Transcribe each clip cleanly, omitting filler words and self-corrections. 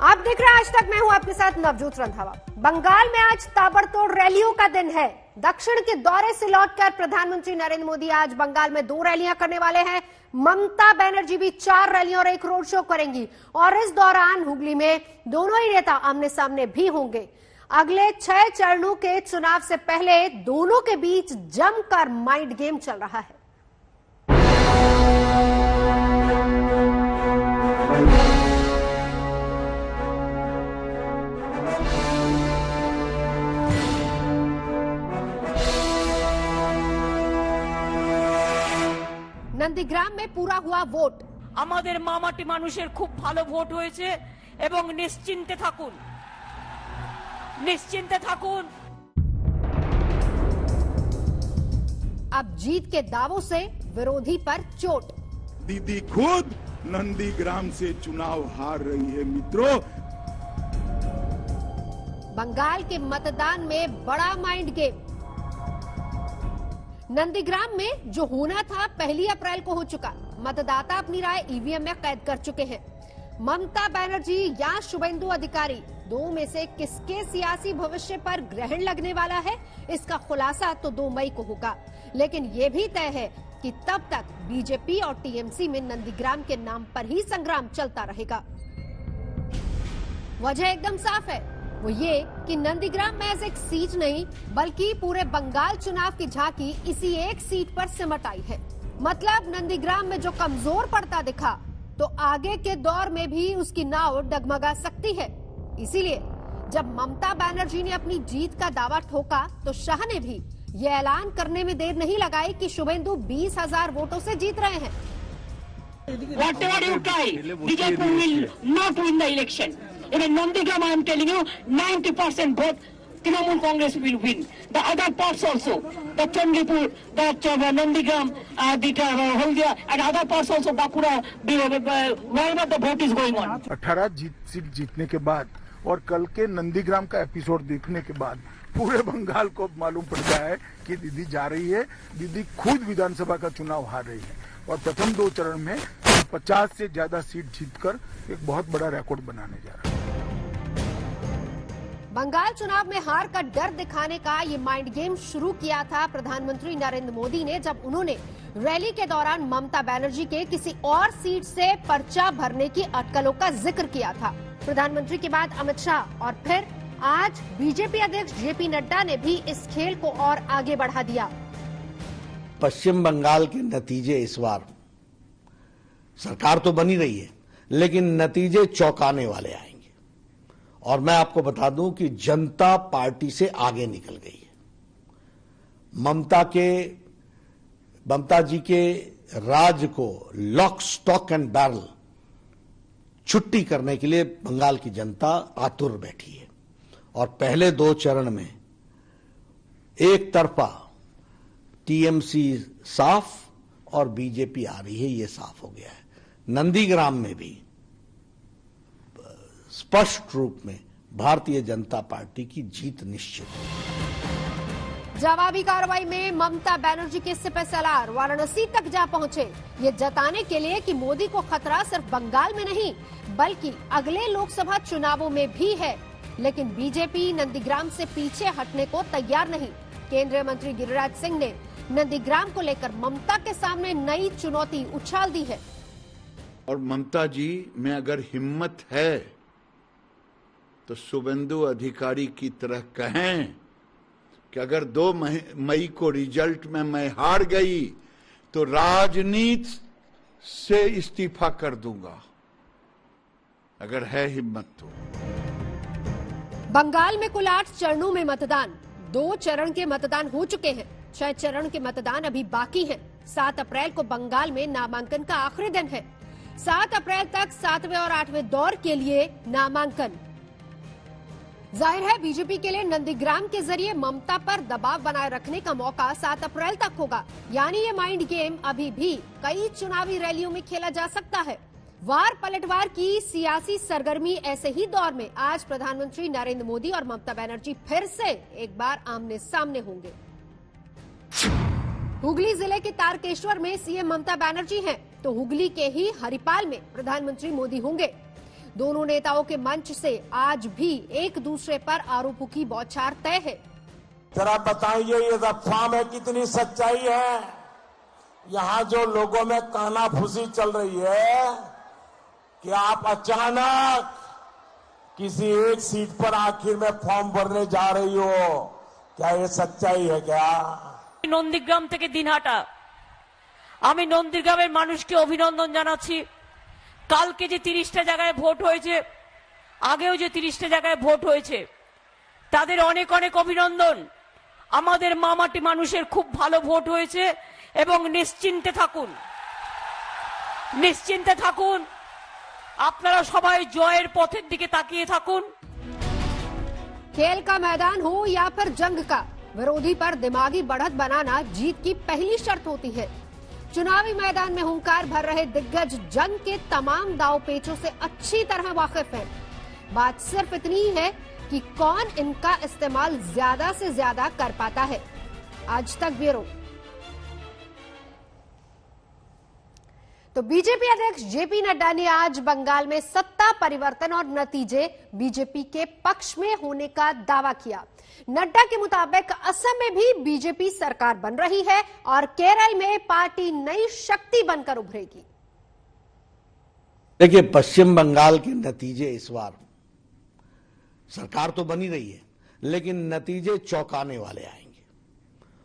आप देख रहे हैं आज तक, मैं हूं आपके साथ नवजोत रंधावा। बंगाल में आज ताबड़तोड़ रैलियों का दिन है। दक्षिण के दौरे से लौटकर प्रधानमंत्री नरेंद्र मोदी आज बंगाल में 2 रैलियां करने वाले हैं। ममता बनर्जी भी 4 रैलियों और 1 रोड शो करेंगी और इस दौरान हुगली में दोनों ही नेता आमने सामने भी होंगे। अगले 6 चरणों के चुनाव से पहले दोनों के बीच जमकर माइंड गेम चल रहा है। नंदीग्राम में पूरा हुआ वोट। আমাদের মামাটি মানুষের খুব ভালো ভোট হয়েছে এবং নিশ্চিন্তে থাকুন, নিশ্চিন্তে থাকুন। अब जीत के दावों से विरोधी पर चोट। दीदी खुद नंदीग्राम से चुनाव हार रही है। मित्रों, बंगाल के मतदान में बड़ा माइंड गेम। नंदीग्राम में जो होना था 1 अप्रैल को हो चुका। मतदाता अपनी राय ईवीएम में कैद कर चुके हैं। ममता बनर्जी या शुभेंदु अधिकारी, 2 में से किसके सियासी भविष्य पर ग्रहण लगने वाला है, इसका खुलासा तो 2 मई को होगा। लेकिन ये भी तय है कि तब तक बीजेपी और टीएमसी में नंदीग्राम के नाम पर ही संग्राम चलता रहेगा। वजह एकदम साफ है, वो ये कि नंदीग्राम महज एक सीट नहीं बल्कि पूरे बंगाल चुनाव की झांकी इसी एक सीट पर सिमट आई है। मतलब नंदीग्राम में जो कमजोर पड़ता दिखा तो आगे के दौर में भी उसकी नाव डगमगा सकती है। इसीलिए जब ममता बनर्जी ने अपनी जीत का दावा ठोका तो शाह ने भी ये ऐलान करने में देर नहीं लगाई कि शुभेंदु 20,000 वोटों से जीत रहे हैं। Whatever you try, BJP will not win the election. In Nandigram, I am telling you, 90% vote Trinamool Congress will win. The other parts also, the Chandipur, the Nandigram, the Haldia, and other parts also, Bakura, wherever the vote is going on. 18 seat जीतने के बाद और कल के नंदीग्राम का episode देखने के बाद पूरे बंगाल को मालूम पड़ गया है कि दीदी जा रही है। दीदी खुद विधानसभा का चुनाव हार रही है और प्रथम 2 चरण में 50 से ज्यादा सीट जीतकर एक बहुत बड़ा रिकॉर्ड बनाने जा रहा है। बंगाल चुनाव में हार का डर दिखाने का ये माइंड गेम शुरू किया था प्रधानमंत्री नरेंद्र मोदी ने, जब उन्होंने रैली के दौरान ममता बनर्जी के किसी और सीट से पर्चा भरने की अटकलों का जिक्र किया था। प्रधानमंत्री के बाद अमित शाह और फिर आज बीजेपी अध्यक्ष जेपी नड्डा ने भी इस खेल को और आगे बढ़ा दिया। पश्चिम बंगाल के नतीजे इस बार, सरकार तो बनी रही है लेकिन नतीजे चौंकाने वाले आएंगे। और मैं आपको बता दूं कि जनता पार्टी से आगे निकल गई है। ममता जी के राज को लॉक स्टॉक एंड बैरल छुट्टी करने के लिए बंगाल की जनता आतुर बैठी है। और पहले 2 चरण में एक तरफा टीएमसी साफ और बीजेपी आ रही है, ये साफ हो गया है। नंदीग्राम में भी स्पष्ट रूप में भारतीय जनता पार्टी की जीत निश्चित है। जवाबी कार्रवाई में ममता बनर्जी के सिपहसालार वाराणसी तक जा पहुंचे, ये जताने के लिए कि मोदी को खतरा सिर्फ बंगाल में नहीं बल्कि अगले लोकसभा चुनावों में भी है। लेकिन बीजेपी नंदीग्राम से पीछे हटने को तैयार नहीं। केंद्रीय मंत्री गिरिराज सिंह ने नंदीग्राम को लेकर ममता के सामने नई चुनौती उछाल दी है। और ममता जी में अगर हिम्मत है तो शुभेंदु अधिकारी की तरह कहें कि अगर 2 मई को रिजल्ट में मैं हार गई तो राजनीति से इस्तीफा कर दूंगा, अगर है हिम्मत तो। बंगाल में कुल 8 चरणों में मतदान, 2 चरण के मतदान हो चुके हैं, 6 चरण के मतदान अभी बाकी हैं। 7 अप्रैल को बंगाल में नामांकन का आखिरी दिन है। 7 अप्रैल तक 7वें और 8वें दौर के लिए नामांकन। जाहिर है बीजेपी के लिए नंदीग्राम के जरिए ममता पर दबाव बनाए रखने का मौका 7 अप्रैल तक होगा। यानी ये माइंड गेम अभी भी कई चुनावी रैलियों में खेला जा सकता है। वार पलटवार की सियासी सरगर्मी ऐसे ही दौर में आज प्रधानमंत्री नरेंद्र मोदी और ममता बनर्जी फिर से एक बार आमने सामने होंगे। हुगली जिले के तारकेश्वर में सीएम ममता बनर्जी हैं, तो हुगली के ही हरिपाल में प्रधानमंत्री मोदी होंगे। दोनों नेताओं के मंच से आज भी एक दूसरे पर आरोपों की बौछार तय है। जरा बताइए ये अफवाह में कितनी सच्चाई है? यहाँ जो लोगों में कानाफूसी चल रही है कि आप अचानक किसी एक सीट पर आखिर में फॉर्म भरने जा रही हो, क्या ये सच्चाई है क्या? নন্দীগ্রাম থেকে দিনহাটা আমি নন্দীগ্রামের মানুষকে অভিনন্দন জানাচ্ছি। কালকে যে 30টা জায়গায় ভোট হয়েছে, আগেও যে 30টা জায়গায় ভোট হয়েছে, তাদের অনেক অনেক অভিনন্দন। আমাদের মামাটি মানুষের খুব ভালো ভোট হয়েছে এবং নিশ্চিন্তে থাকুন আপনারা সবাই জয়ের পথের দিকে তাকিয়ে থাকুন। खेल का मैदान हो या फिर जंग का, विरोधी पर दिमागी बढ़त बनाना जीत की पहली शर्त होती है। चुनावी मैदान में हुंकार भर रहे दिग्गज जंग के तमाम दाव पेचों से अच्छी तरह वाकिफ है। बात सिर्फ इतनी ही है कि कौन इनका इस्तेमाल ज्यादा से ज्यादा कर पाता है। आज तक ब्यूरो। तो बीजेपी अध्यक्ष जेपी नड्डा ने आज बंगाल में सत्ता परिवर्तन और नतीजे बीजेपी के पक्ष में होने का दावा किया। नड्डा के मुताबिक असम में भी बीजेपी सरकार बन रही है और केरल में पार्टी नई शक्ति बनकर उभरेगी। देखिए, पश्चिम बंगाल के नतीजे इस बार सरकार तो बनी रही है, लेकिन नतीजे चौंकाने वाले आएंगे।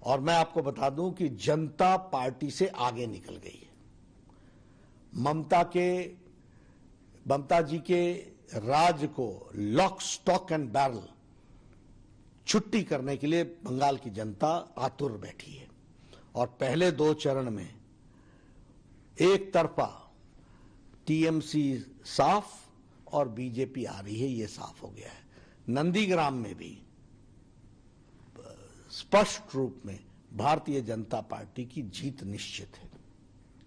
और मैं आपको बता दूं कि जनता पार्टी से आगे निकल गई है। ममता जी के राज को लॉक स्टॉक एंड बैरल छुट्टी करने के लिए बंगाल की जनता आतुर बैठी है। और पहले 2 चरण में एक तरफा टीएमसी साफ और बीजेपी आ रही है, ये साफ हो गया है। नंदीग्राम में भी स्पष्ट रूप में भारतीय जनता पार्टी की जीत निश्चित है।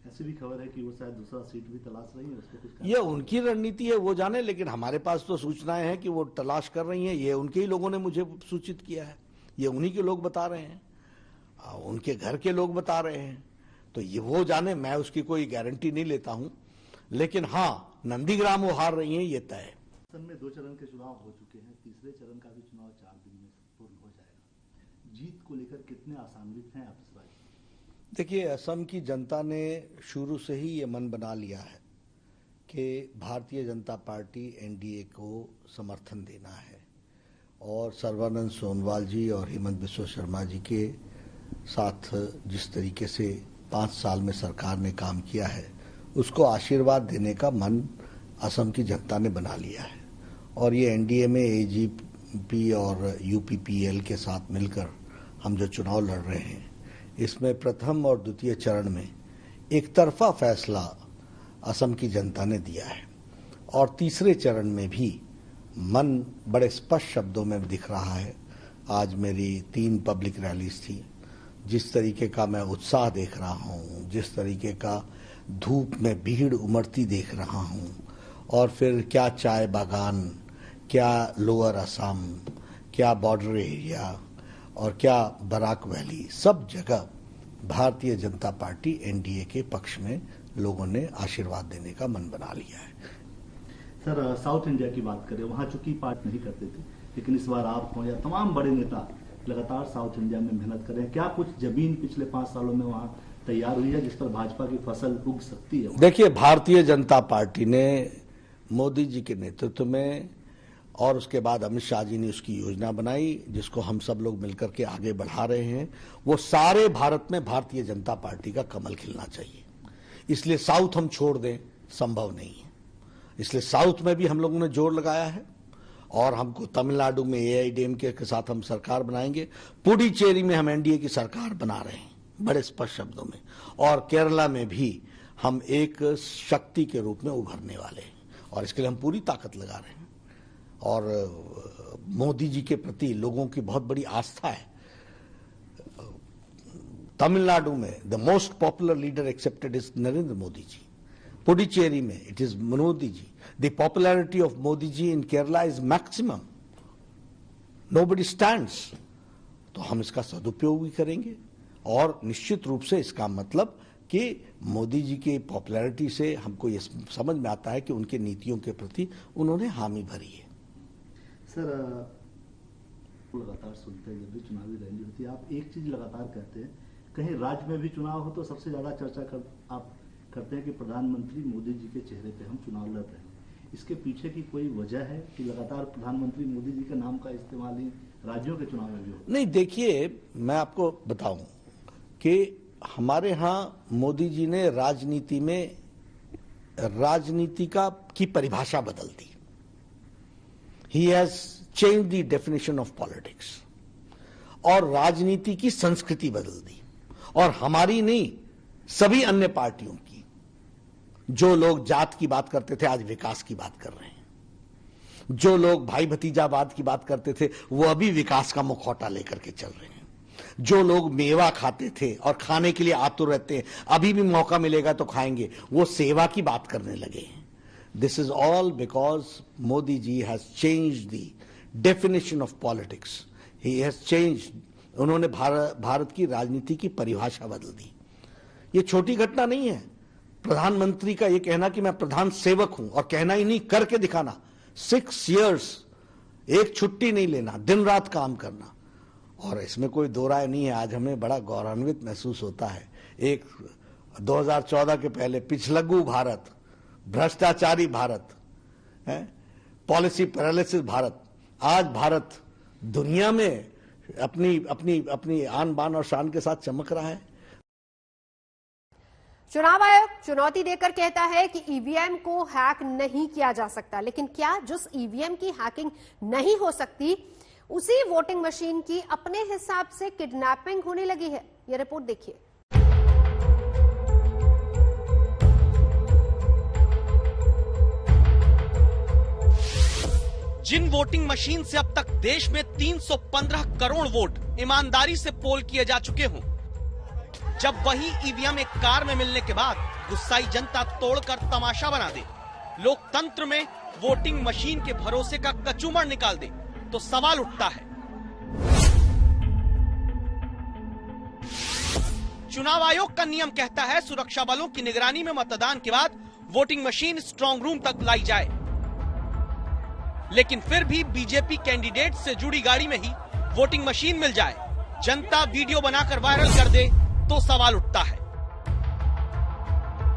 ऐसी भी खबर है कि वो शायद दूसरा सीट भी तलाश रही है, उसको कुछ ये उनकी रणनीति है, वो जाने, लेकिन हमारे पास तो सूचनाएं हैं कि वो तलाश कर रही हैं। ये उनके ही लोगों ने मुझे सूचित किया है, ये उन्हीं के लोग बता रहे हैं, उनके घर के लोग बता रहे हैं। तो ये वो जाने, मैं उसकी कोई गारंटी नहीं लेता हूं, लेकिन हाँ, नंदीग्राम वो हार रही हैं, ये तय है। असम में 2 चरण के चुनाव हो चुके हैं, तीसरे चरण का भी चुनाव 4 दिन में पूर्ण हो जाएगा। जीत को लेकर कितने आशान्वित हैं आप इस बार? देखिए, असम की जनता ने शुरू से ही ये मन बना लिया है कि भारतीय जनता पार्टी एनडीए को समर्थन देना है। और सर्बानंद सोनोवाल जी और हेमंत बिस्वा शर्मा जी के साथ जिस तरीके से 5 साल में सरकार ने काम किया है, उसको आशीर्वाद देने का मन असम की जनता ने बना लिया है। और ये एनडीए में एजीपी और यूपीपीएल के साथ मिलकर हम जो चुनाव लड़ रहे हैं, इसमें प्रथम और द्वितीय चरण में एक तरफा फैसला असम की जनता ने दिया है। और तीसरे चरण में भी मन बड़े स्पष्ट शब्दों में दिख रहा है। आज मेरी 3 पब्लिक रैलीज थी। जिस तरीके का मैं उत्साह देख रहा हूँ, जिस तरीके का धूप में भीड़ उमड़ती देख रहा हूँ, और फिर क्या चाय बागान, क्या लोअर असम, क्या बॉर्डर एरिया और क्या बराक वैली, सब जगह भारतीय जनता पार्टी एनडीए के पक्ष में लोगों ने आशीर्वाद देने का मन बना लिया है। सर, साउथ इंडिया की बात करें, वहां चूंकि पार्ट नहीं करते थे, लेकिन इस बार आप हो या तमाम बड़े नेता लगातार साउथ इंडिया में मेहनत कर रहे हैं। क्या कुछ जमीन पिछले 5 सालों में वहां तैयार हुई है जिस पर भाजपा की फसल उग सकती है? देखिए, भारतीय जनता पार्टी ने मोदी जी के नेतृत्व में और उसके बाद अमित शाह जी ने उसकी योजना बनाई, जिसको हम सब लोग मिलकर के आगे बढ़ा रहे हैं। वो सारे भारत में भारतीय जनता पार्टी का कमल खिलना चाहिए। इसलिए साउथ हम छोड़ दें, संभव नहीं है। इसलिए साउथ में भी हम लोगों ने जोर लगाया है और हमको तमिलनाडु में एआईडीएमके के साथ हम सरकार बनाएंगे। पुडुचेरी में हम एनडीए की सरकार बना रहे हैं बड़े स्पष्ट शब्दों में, और केरला में भी हम एक शक्ति के रूप में उभरने वाले हैं और इसके लिए हम पूरी ताकत लगा रहे हैं। और मोदी जी के प्रति लोगों की बहुत बड़ी आस्था है। तमिलनाडु में the most popular leader accepted is Narendra Modi ji. Puducherry में it is Modi ji. The popularity of Modi ji in Kerala is maximum, nobody stands. तो हम इसका सदुपयोग भी करेंगे और निश्चित रूप से इसका मतलब कि मोदी जी की पॉपुलैरिटी से हमको ये समझ में आता है कि उनके नीतियों के प्रति उन्होंने हामी भरी है। सर लगातार सुनते हैं, जब भी चुनावी रैली होती है आप एक चीज लगातार कहते हैं, कहीं राज्य में भी चुनाव हो तो सबसे ज्यादा चर्चा आप करते हैं कि प्रधानमंत्री मोदी जी के चेहरे पे हम चुनाव लड़ रहे हैं। इसके पीछे की कोई वजह है कि लगातार प्रधानमंत्री मोदी जी के नाम का इस्तेमाल ही राज्यों के चुनाव में भी हो? नहीं, देखिए मैं आपको बताऊं कि हमारे यहाँ मोदी जी ने राजनीति में राजनीति की परिभाषा बदल दी। He has change the definition of politics और राजनीति की संस्कृति बदल दी। और हमारी नहीं, सभी अन्य पार्टियों की। जो लोग जात की बात करते थे आज विकास की बात कर रहे हैं। जो लोग भाई भतीजावाद की बात करते थे वो अभी विकास का मुखौटा लेकर के चल रहे हैं। जो लोग मेवा खाते थे और खाने के लिए आतुर रहते हैं, अभी भी मौका मिलेगा तो खाएंगे, वो सेवा की बात करने लगे हैं। This is all because Modi ji has change the definition of politics. He has change, उन्होंने भारत की राजनीति की परिभाषा बदल दी। ये छोटी घटना नहीं है। प्रधानमंत्री का ये कहना कि मैं प्रधान सेवक हूं, और कहना ही नहीं करके दिखाना। 6 years एक छुट्टी नहीं लेना, दिन रात काम करना, और इसमें कोई दो राय नहीं है। आज हमें बड़ा गौरवान्वित महसूस होता है। एक 2014 के पहले पिछलग्गू भारत, भ्रष्टाचारी भारत, पॉलिसी पैरालिसिस भारत, आज भारत दुनिया में अपनी आन बान और शान के साथ चमक रहा है। चुनाव आयोग चुनौती देकर कहता है कि ईवीएम को हैक नहीं किया जा सकता, लेकिन क्या जिस ईवीएम की हैकिंग नहीं हो सकती उसी वोटिंग मशीन की अपने हिसाब से किडनैपिंग होने लगी है? यह रिपोर्ट देखिए। जिन वोटिंग मशीन से अब तक देश में 315 करोड़ वोट ईमानदारी से पोल किए जा चुके हों, जब वही ईवीएम एक कार में मिलने के बाद गुस्साई जनता तोड़कर तमाशा बना दे, लोकतंत्र में वोटिंग मशीन के भरोसे का कचूमर निकाल दे, तो सवाल उठता है। चुनाव आयोग का नियम कहता है सुरक्षा बलों की निगरानी में मतदान के बाद वोटिंग मशीन स्ट्रांग रूम तक लाई जाए, लेकिन फिर भी बीजेपी कैंडिडेट से जुड़ी गाड़ी में ही वोटिंग मशीन मिल जाए, जनता वीडियो बनाकर वायरल कर दे, तो सवाल उठता है।